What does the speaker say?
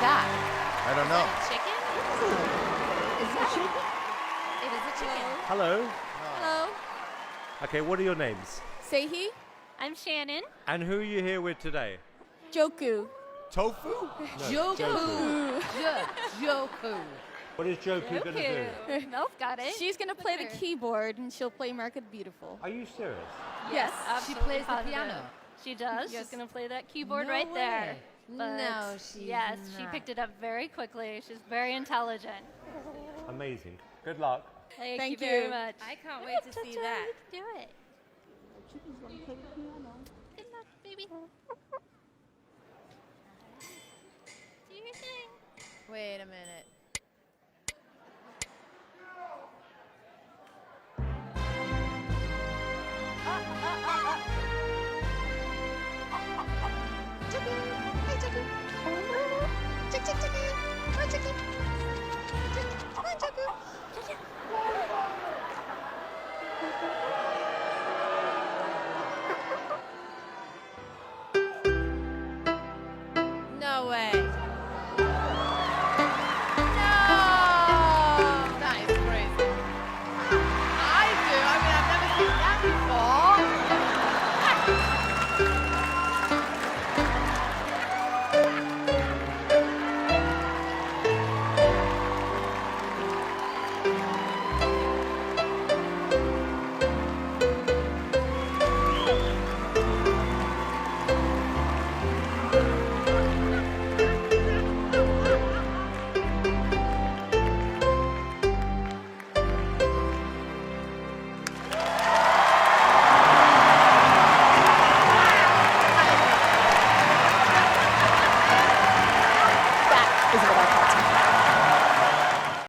that? I don't know. Chicken? Is it chicken? It is a chicken. Hello. Hello. Okay, what are your names? Seihi? I'm Shannon. And who are you here with today? Joku. Tofu? Joku. Joku. What is Joku going to do? Melf got it. She's going to play the keyboard and she'll play America the Beautiful. Are you serious? Yes. She absolutely plays the positive. piano. She does. Yes. She's going to play that keyboard No right there. way. But No, she's yes, she not. picked it up very quickly. She's very intelligent. Amazing. Good luck. Thank you Thank very you. much. I can't wait to see that. Do it. Good luck, baby. Do your thing. Wait a minute.